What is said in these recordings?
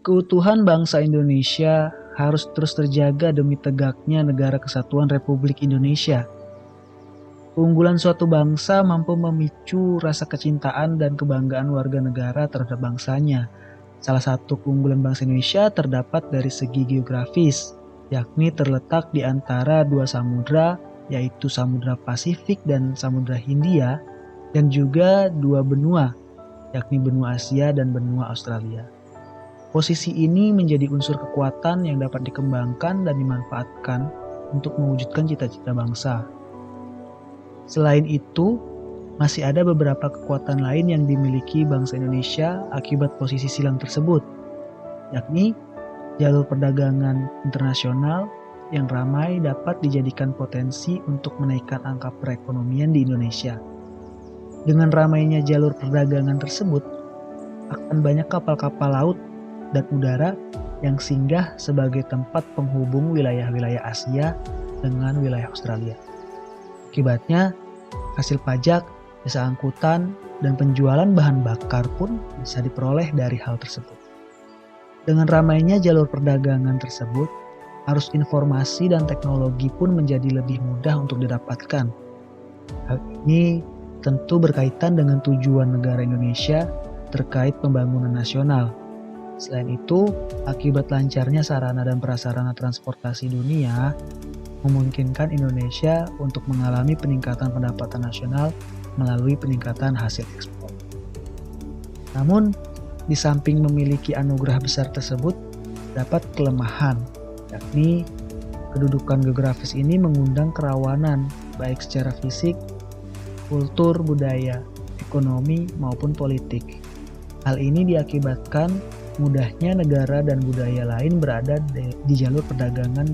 Keutuhan bangsa Indonesia harus terus terjaga demi tegaknya Negara Kesatuan Republik Indonesia. Keunggulan suatu bangsa mampu memicu rasa kecintaan dan kebanggaan warga negara terhadap bangsanya. Salah satu keunggulan bangsa Indonesia terdapat dari segi geografis, yakni terletak di antara dua samudra, yaitu Samudra Pasifik dan Samudra Hindia, dan juga dua benua, yakni benua Asia dan benua Australia. Posisi ini menjadi unsur kekuatan yang dapat dikembangkan dan dimanfaatkan untuk mewujudkan cita-cita bangsa. Selain itu, masih ada beberapa kekuatan lain yang dimiliki bangsa Indonesia akibat posisi silang tersebut, yakni jalur perdagangan internasional yang ramai dapat dijadikan potensi untuk menaikkan angka perekonomian di Indonesia. Dengan ramainya jalur perdagangan tersebut, akan banyak kapal-kapal laut dan udara yang singgah sebagai tempat penghubung wilayah-wilayah Asia dengan wilayah Australia. Akibatnya, hasil pajak, jasa angkutan, dan penjualan bahan bakar pun bisa diperoleh dari hal tersebut. Dengan ramainya jalur perdagangan tersebut, arus informasi dan teknologi pun menjadi lebih mudah untuk didapatkan. Hal ini tentu berkaitan dengan tujuan negara Indonesia terkait pembangunan nasional. Selain itu, akibat lancarnya sarana dan prasarana transportasi dunia, memungkinkan Indonesia untuk mengalami peningkatan pendapatan nasional melalui peningkatan hasil ekspor. Namun, di samping memiliki anugerah besar tersebut, dapat kelemahan, yakni kedudukan geografis ini mengundang kerawanan baik secara fisik, kultur, budaya, ekonomi, maupun politik. Hal ini diakibatkan mudahnya negara dan budaya lain berada di jalur perdagangan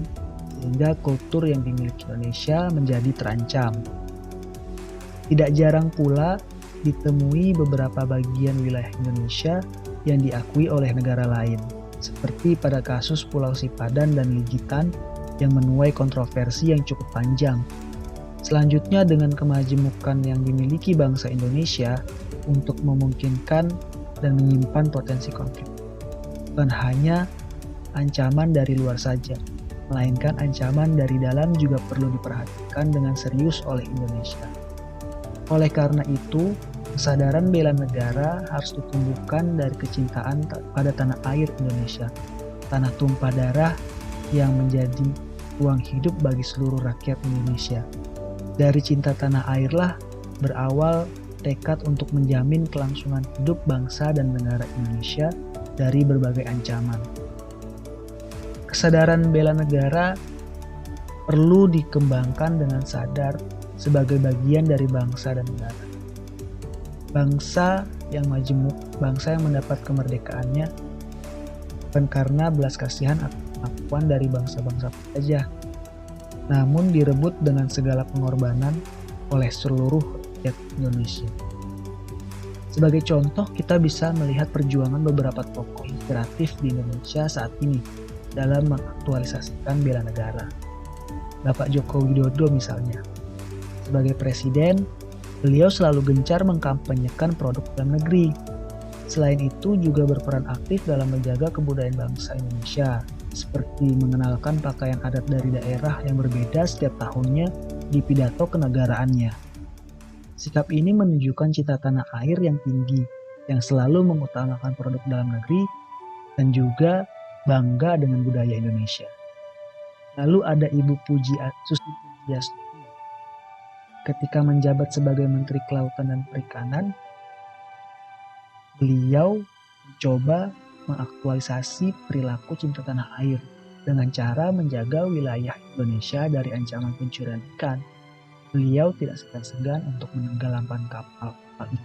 sehingga kultur yang dimiliki Indonesia menjadi terancam. Tidak jarang pula ditemui beberapa bagian wilayah Indonesia yang diakui oleh negara lain, seperti pada kasus Pulau Sipadan dan Ligitan yang menuai kontroversi yang cukup panjang. Selanjutnya, dengan kemajemukan yang dimiliki bangsa Indonesia untuk memungkinkan dan menyimpan potensi konflik, bukan hanya ancaman dari luar saja, melainkan ancaman dari dalam juga perlu diperhatikan dengan serius oleh Indonesia. Oleh karena itu, kesadaran bela negara harus ditumbuhkan dari kecintaan pada tanah air Indonesia, tanah tumpah darah yang menjadi ruang hidup bagi seluruh rakyat Indonesia. Dari cinta tanah airlah berawal tekad untuk menjamin kelangsungan hidup bangsa dan negara Indonesia dari berbagai ancaman. Kesadaran bela negara perlu dikembangkan dengan sadar sebagai bagian dari bangsa dan negara. Bangsa yang majemuk, bangsa yang mendapat kemerdekaannya bukan karena belas kasihan atau pengakuan dari bangsa-bangsa saja, namun direbut dengan segala pengorbanan oleh seluruh rakyat Indonesia. Sebagai contoh, kita bisa melihat perjuangan beberapa tokoh inspiratif di Indonesia saat ini dalam mengaktualisasikan bela negara. Bapak Joko Widodo misalnya. Sebagai presiden, beliau selalu gencar mengkampanyekan produk dalam negeri. Selain itu juga berperan aktif dalam menjaga kebudayaan bangsa Indonesia, seperti mengenalkan pakaian adat dari daerah yang berbeda setiap tahunnya di pidato kenegaraannya. Sikap ini menunjukkan cita tanah air yang tinggi, yang selalu mengutamakan produk dalam negeri, dan juga bangga dengan budaya Indonesia. Lalu ada Ibu Susi Pujiastuti. Ketika menjabat sebagai Menteri Kelautan dan Perikanan, beliau mencoba mengaktualisasi perilaku cinta tanah air dengan cara menjaga wilayah Indonesia dari ancaman pencurian ikan. Beliau tidak segan-segan untuk menenggelamkan kapal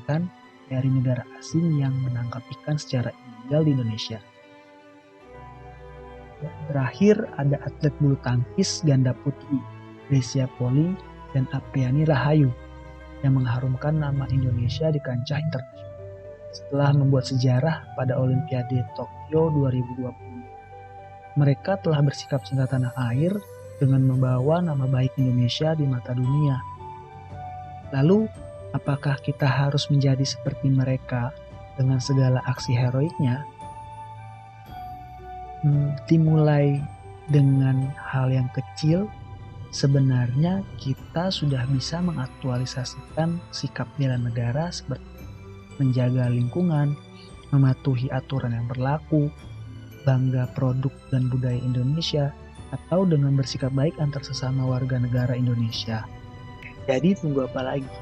ikan dari negara asing yang menangkap ikan secara ilegal di Indonesia. Terakhir ada atlet bulu tangkis ganda putri Grecia Poli dan Apriani Rahayu yang mengharumkan nama Indonesia di kancah internasional setelah membuat sejarah pada Olimpiade Tokyo 2020. Mereka telah bersikap cinta tanah air dengan membawa nama baik Indonesia di mata dunia. Lalu, apakah kita harus menjadi seperti mereka dengan segala aksi heroiknya? dimulai dengan hal yang kecil, sebenarnya kita sudah bisa mengaktualisasikan sikap bela negara seperti menjaga lingkungan, mematuhi aturan yang berlaku, bangga produk dan budaya Indonesia, atau dengan bersikap baik antar sesama warga negara Indonesia. Jadi tunggu apa lagi?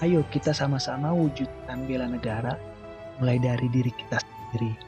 Ayo kita sama-sama wujudkan bela negara, mulai dari diri kita sendiri.